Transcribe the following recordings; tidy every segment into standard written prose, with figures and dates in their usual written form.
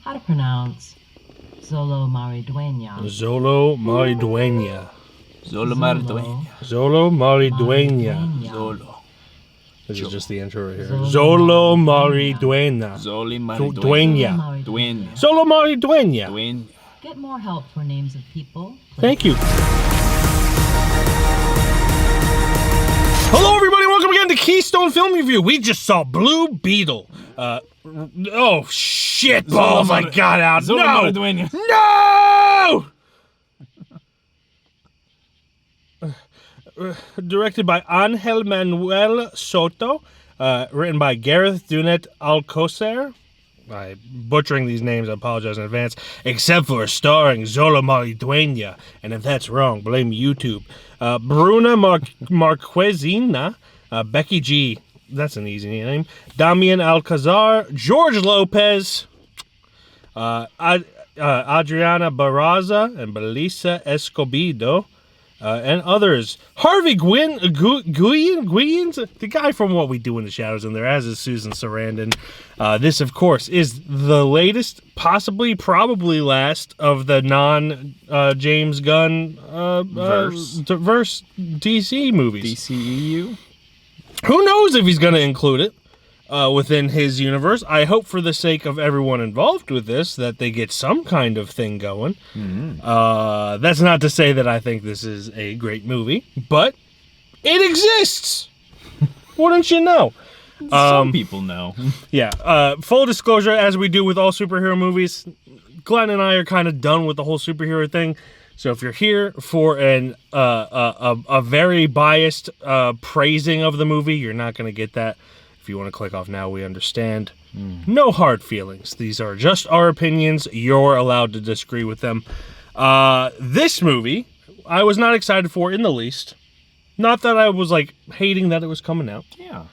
how to pronounce Zolo Maridueña. Zolo Maridueña. Zolo Maridueña. Zolo Maridueña. Zolo. This is just the intro right here. Zolo Zolo Maridueña. Zoli Maridueña. Dueña. Dueña. Zolo Maridueña. Dueña. Get more help for names of people. Thank you. Hello, everybody. Welcome again to Keystone Film Review. We just saw Blue Beetle. Oh, shit balls. I got out. Zolo No. Maridueña. No! Directed by Angel Manuel Soto. Written by Gareth Dunet Alcocer. I'm butchering these names, I apologize in advance. Except for starring Zolo Maridueña. And if that's wrong, blame YouTube. Bruna Marquezina. Becky G. That's an easy name. Damian Alcazar. George Lopez. Adriana Barraza and Belisa Escobedo. And others. Harvey Guyens, the guy from What We Do in the Shadows in there, as is Susan Sarandon. This, of course, is the latest, probably last of the non-James Gunn verse DC movies. DCEU? Who knows if he's going to include it within his universe. I hope for the sake of everyone involved with this that they get some kind of thing going. Mm-hmm. That's not to say that I think this is a great movie, but it exists. Wouldn't you know? Some people know. Yeah. Full disclosure, as we do with all superhero movies, Glenn and I are kind of done with the whole superhero thing. So if you're here for a very biased praising of the movie, you're not going to get that. If you want to click off now, we understand. No hard feelings. These are just our opinions. You're allowed to disagree with them. This movie, I was not excited for in the least. Not that I was like hating that it was coming out. Yeah.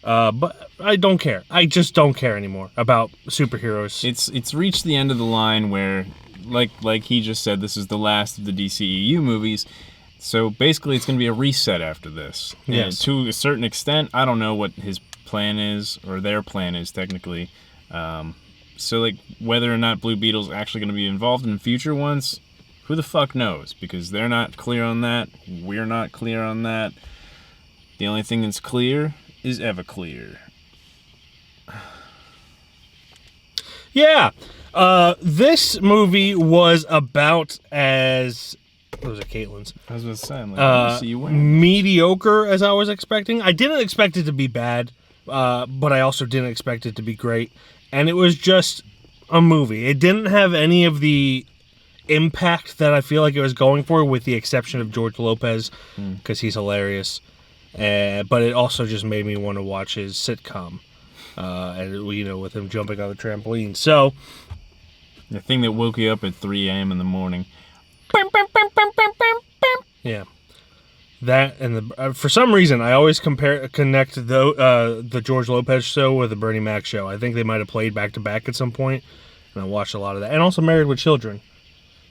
But I don't care. I just don't care anymore about superheroes. It's reached the end of the line where, like he just said, this is the last of the DCEU movies. So basically, it's going to be a reset after this. Yes. And to a certain extent, I don't know what his plan is, or their plan is technically. So like whether or not Blue Beetle's actually going to be involved in future ones, who the fuck knows? Because they're not clear on that. We're not clear on that. The only thing that's clear is Everclear. Yeah. This movie was about as... Those are Caitlin's. I was going to say, I'm like, I see you wearing mediocre as I was expecting. I didn't expect it to be bad, but I also didn't expect it to be great. And it was just a movie. It didn't have any of the impact that I feel like it was going for, with the exception of George Lopez, because he's hilarious. But it also just made me want to watch his sitcom, and with him jumping on the trampoline. So, the thing that woke you up at 3 a.m. in the morning. Yeah, that and for some reason I always connect the George Lopez show with the Bernie Mac show. I think they might have played back to back at some point, and I watched a lot of that. And also Married with Children.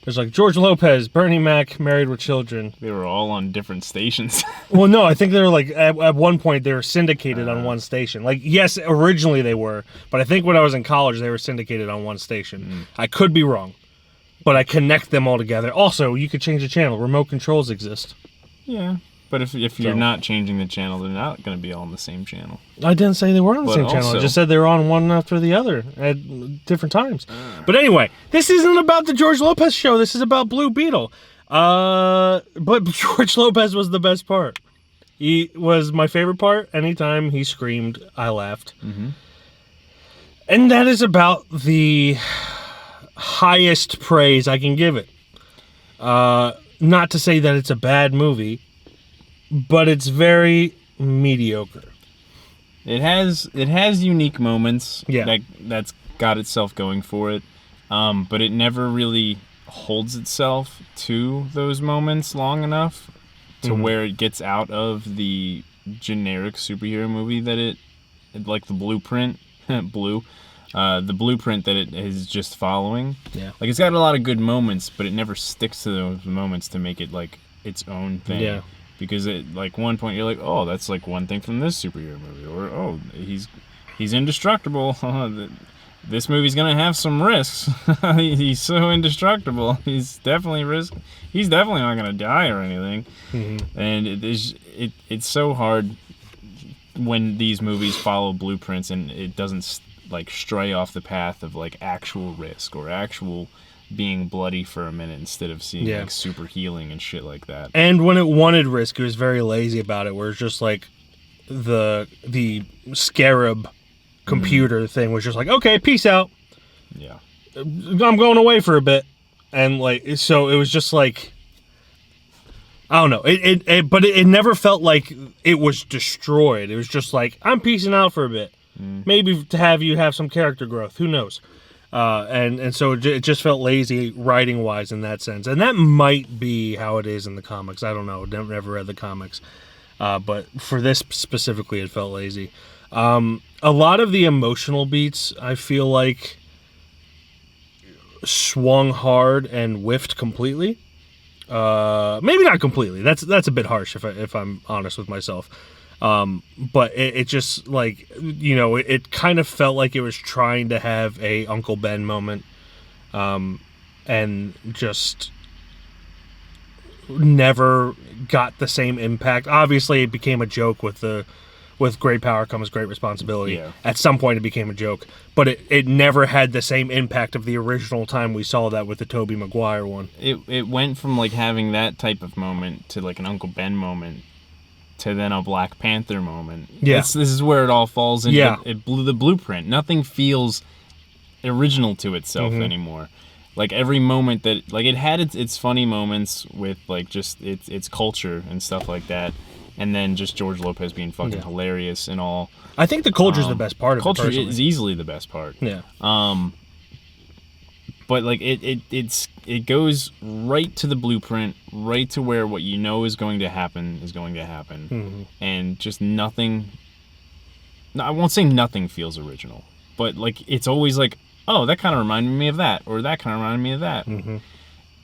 There's like George Lopez, Bernie Mac, Married with Children. They were all on different stations. Well, no, I think they were like at one point they were syndicated on one station. Like, yes, originally they were, but I think when I was in college they were syndicated on one station. I could be wrong. But I connect them all together. Also, you could change the channel. Remote controls exist. Yeah, but if you're not changing the channel, they're not going to be all on the same channel. I didn't say they were on the same channel. I just said they were on one after the other at different times. But anyway, this isn't about the George Lopez show. This is about Blue Beetle. But George Lopez was the best part. He was my favorite part. Anytime he screamed, I laughed. Mm-hmm. And that is about the highest praise I can give it. Not to say that it's a bad movie, but it's very mediocre. It has unique moments. Yeah. That's got itself going for it. But it never really holds itself to those moments long enough to where it gets out of the generic superhero movie that it like the blueprint the blueprint that it is just following. Yeah. Like, it's got a lot of good moments, but it never sticks to those moments to make it, like, its own thing. Yeah. Because at, like, one point you're like, oh, that's, like, one thing from this superhero movie. Or, oh, he's indestructible. this movie's gonna have some risks. He's so indestructible. He's definitely not gonna die or anything. Mm-hmm. And it's so hard when these movies follow blueprints and it doesn't like stray off the path of like actual risk or actual being bloody for a minute instead of seeing like super healing and shit like that. And when it wanted risk, it was very lazy about it, where it's just like the scarab computer thing was just like, okay, peace out. Yeah. I'm going away for a bit. And like, so it was just like, I don't know. But it never felt like it was destroyed. It was just like, I'm peacing out for a bit. Maybe to have you have some character growth. Who knows? And so it just felt lazy writing wise in that sense. And that might be how it is in the comics. I don't know. Never read the comics. But for this specifically, it felt lazy. A lot of the emotional beats, I feel like, swung hard and whiffed completely. Maybe not completely. That's a bit harsh if I'm honest with myself. But it just like, you know, it kind of felt like it was trying to have a Uncle Ben moment, and just never got the same impact. Obviously, it became a joke with great power comes great responsibility. Yeah. At some point, it became a joke, but it never had the same impact of the original time we saw that with the Tobey Maguire one. It went from like having that type of moment to like an Uncle Ben moment to then a Black Panther moment. Yeah. This is where it all falls into Yeah. it blew the blueprint. Nothing feels original to itself anymore. Like every moment that like it had its funny moments with like just its culture and stuff like that. And then just George Lopez being fucking hilarious and all. I think the culture's the best part of it. Culture Personally. is easily the best part. Yeah. But like it goes right to the blueprint, right to where what you know is going to happen, and just nothing. No, I won't say nothing feels original, but like it's always like, oh, that kind of reminded me of that, or that kind of reminded me of that.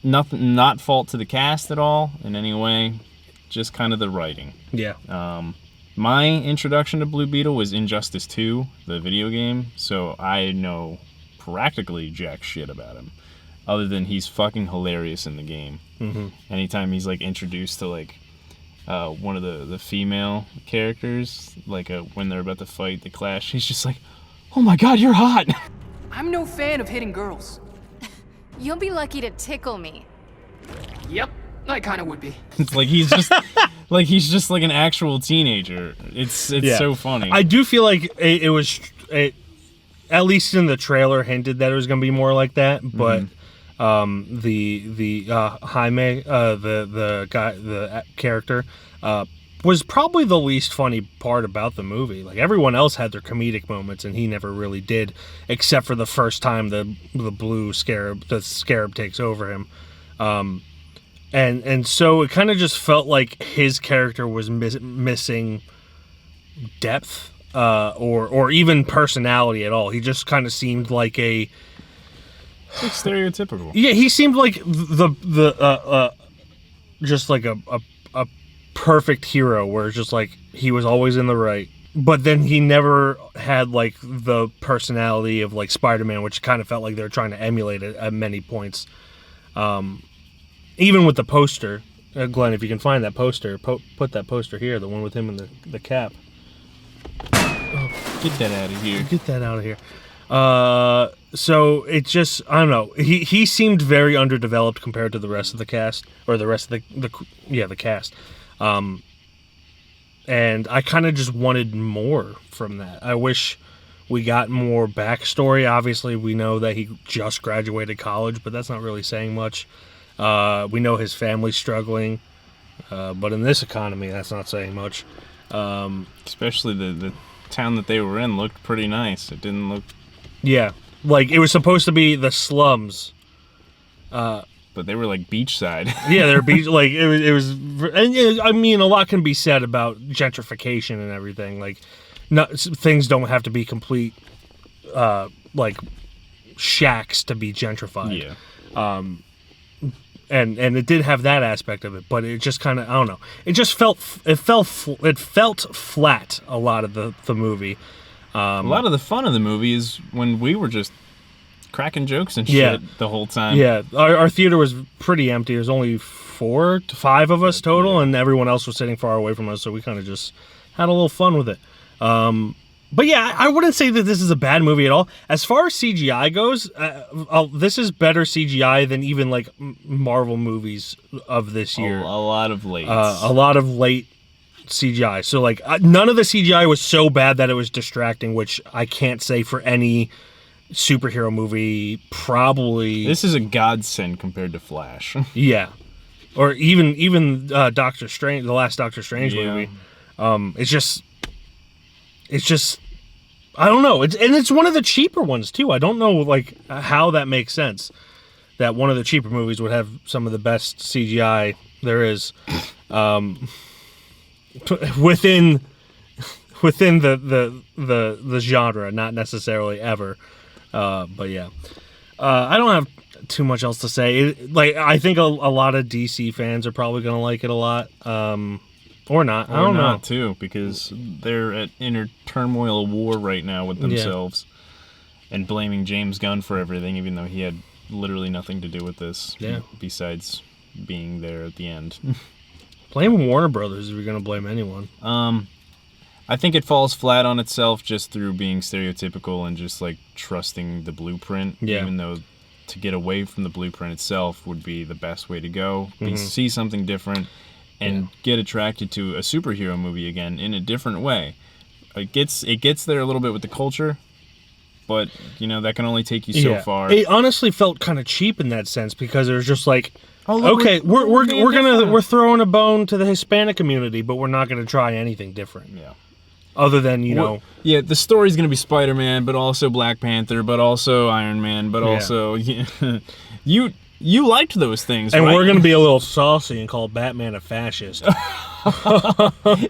Nothing, not fault to the cast at all in any way. Just kind of the writing. Yeah. My introduction to Blue Beetle was Injustice 2, the video game, so I know practically jack shit about him, other than he's fucking hilarious in the game. Anytime he's like introduced to like one of the female characters, like when they're about to fight the Clash, he's just like, oh my god, you're hot! I'm no fan of hitting girls. You'll be lucky to tickle me. Yep. I kind of would be. It's like he's just like an actual teenager. It's so funny. I do feel like it was, at least in the trailer, hinted that it was going to be more like that. But the Jaime, the guy, the character, was probably the least funny part about the movie. Like everyone else had their comedic moments, and he never really did, except for the first time the scarab takes over him. And so it kind of just felt like his character was missing depth, or even personality at all. He just kind of seemed like like stereotypical. Yeah, he seemed like just like a perfect hero, where it's just like he was always in the right. But then he never had like the personality of like Spider-Man, which kind of felt like they were trying to emulate it at many points. Even with the poster, Glenn, if you can find that poster, put that poster here, the one with him in the cap. Get that out of here. Get that out of here. So it just, I don't know. He seemed very underdeveloped compared to the rest of the cast, or the rest of the cast. And I kind of just wanted more from that. I wish we got more backstory. Obviously, we know that he just graduated college, but that's not really saying much. We know his family's struggling, but in this economy, that's not saying much. Especially the town that they were in looked pretty nice. It didn't look... Yeah, like it was supposed to be the slums. But they were like beachside. Yeah, they're beach. Like it was. And I mean, a lot can be said about gentrification and everything. Like, things don't have to be complete, like shacks to be gentrified. Yeah. And it did have that aspect of it, but it just kind of, I don't know. It just felt flat a lot of the movie. A lot of the fun of the movie is when we were just cracking jokes and shit the whole time. Yeah, our theater was pretty empty. There was only 4 to 5 of us total, and everyone else was sitting far away from us, so we kind of just had a little fun with it. But yeah, I wouldn't say that this is a bad movie at all. As far as CGI goes, this is better CGI than even like Marvel movies of this year. A lot of late. A lot of late CGI. So like none of the CGI was so bad that it was distracting, which I can't say for any superhero movie. Probably this is a godsend compared to Flash. Yeah, or even Doctor Strange, the last Doctor Strange movie. It's just I don't know. It's one of the cheaper ones too. I don't know like how that makes sense. That one of the cheaper movies would have some of the best CGI there is within the genre, not necessarily ever. But yeah, I don't have too much else to say. I think a lot of DC fans are probably gonna like it a lot. Or not. I don't know. Too, because they're at inner turmoil of war right now with themselves and blaming James Gunn for everything, even though he had literally nothing to do with this besides being there at the end. Blame Warner Brothers if you're going to blame anyone. I think it falls flat on itself just through being stereotypical and just like trusting the blueprint, even though to get away from the blueprint itself would be the best way to go. See something different. And get attracted to a superhero movie again in a different way. It gets there a little bit with the culture, but that can only take you so far. It honestly felt kind of cheap in that sense because it was just like, okay, we're throwing a bone to the Hispanic community, but we're not gonna try anything different. Yeah. Other than know. Yeah, the story's gonna be Spider-Man, but also Black Panther, but also Iron Man, but also You liked those things, and right? we're going to be a little saucy and call Batman a fascist.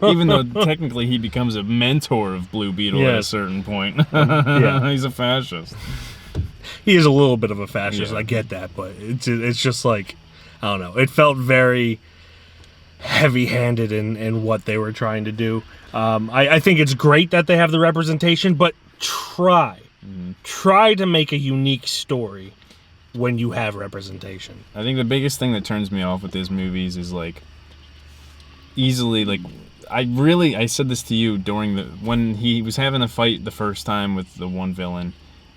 Even though technically he becomes a mentor of Blue Beetle at a certain point. He's a fascist. He is a little bit of a fascist, I get that, but it's just like, I don't know. It felt very heavy-handed in what they were trying to do. I think it's great that they have the representation, but try to make a unique story when you have representation. I think the biggest thing that turns me off with these movies is like easily like I said this to you when he was having a fight the first time with the one villain,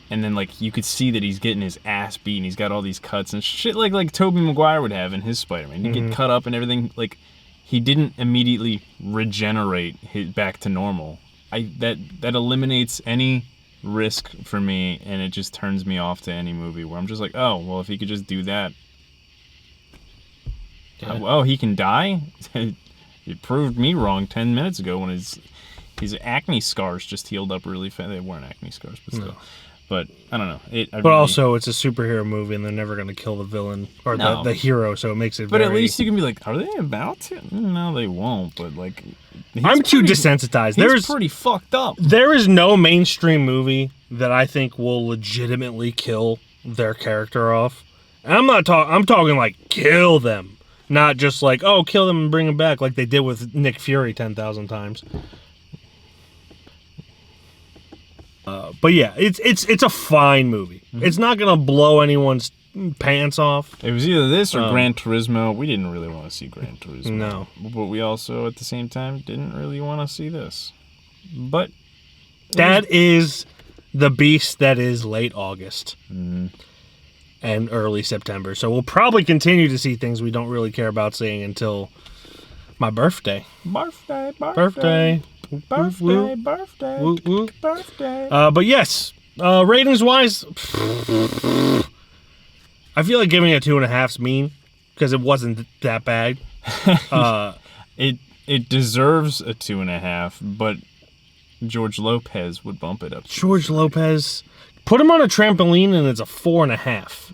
and then like you could see that he's getting his ass beat and he's got all these cuts and shit like Tobey Maguire would have in his Spider-Man. He'd get cut up and everything. Like he didn't immediately regenerate back to normal. That eliminates any risk for me, and it just turns me off to any movie where I'm just like, oh, well, if he could just do that. He can die? You proved me wrong 10 minutes ago when his acne scars just healed up really fast. They weren't acne scars, but still. No. But I don't know. Also, it's a superhero movie, and they're never going to kill the villain or the hero, so it makes it. But at least you can be like, are they about to? No, they won't. But like, I'm too desensitized. He's pretty fucked up. There is no mainstream movie that I think will legitimately kill their character off. And I'm talking like kill them, not just like kill them and bring them back like they did with Nick Fury 10,000 times. But yeah, it's a fine movie. It's not gonna blow anyone's pants off. It was either this or Gran Turismo. We didn't really want to see Gran Turismo. No, but we also at the same time didn't really want to see this. But that is the beast that is late August and early September. So we'll probably continue to see things we don't really care about seeing until my birthday. Birthday. But yes, ratings wise, I feel like giving it 2.5's mean because it wasn't that bad. It deserves a 2.5, but George Lopez would bump it up. George Lopez, put him on a trampoline and it's a 4.5.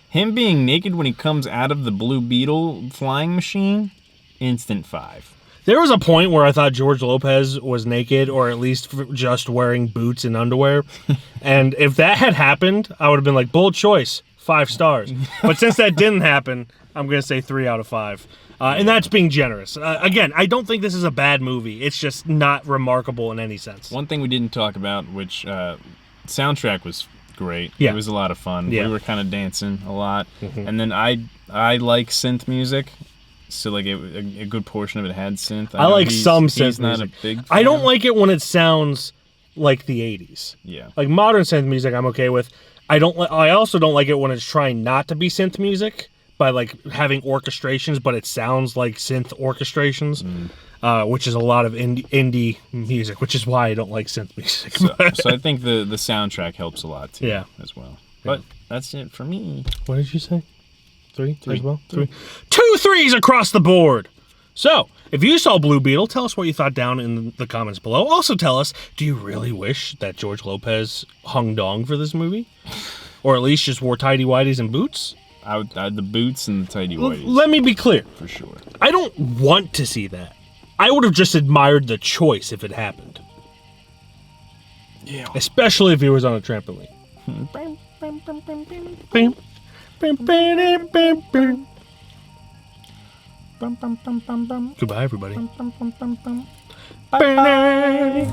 Him being naked when he comes out of the Blue Beetle flying machine, instant 5. There was a point where I thought George Lopez was naked, or at least just wearing boots and underwear. And if that had happened, I would have been like, bold choice, 5 stars. But since that didn't happen, I'm going to say 3 out of 5. And that's being generous. Again, I don't think this is a bad movie. It's just not remarkable in any sense. One thing we didn't talk about, which soundtrack was great. Yeah. It was a lot of fun. Yeah. We were kind of dancing a lot. And then I like synth music. So like a good portion of it had synth. I like some synth he's not music. A big fan. I don't like it when it sounds like the 80s. Yeah. Like modern synth music I'm okay with. I also don't like it when it's trying not to be synth music by like having orchestrations, but it sounds like synth orchestrations, which is a lot of indie music, which is why I don't like synth music. So I think the soundtrack helps a lot too, Yeah. as well. But that's it for me. What did you say? 3 as well? 3. 2 3s across the board. So, if you saw Blue Beetle, tell us what you thought down in the comments below. Also tell us, do you really wish that George Lopez hung dong for this movie? Or at least just wore tighty-whities and boots? The boots and the tidy whities. Let me be clear. For sure. I don't want to see that. I would have just admired the choice if it happened. Yeah. Especially if he was on a trampoline. Bam. Goodbye, everybody. Bye.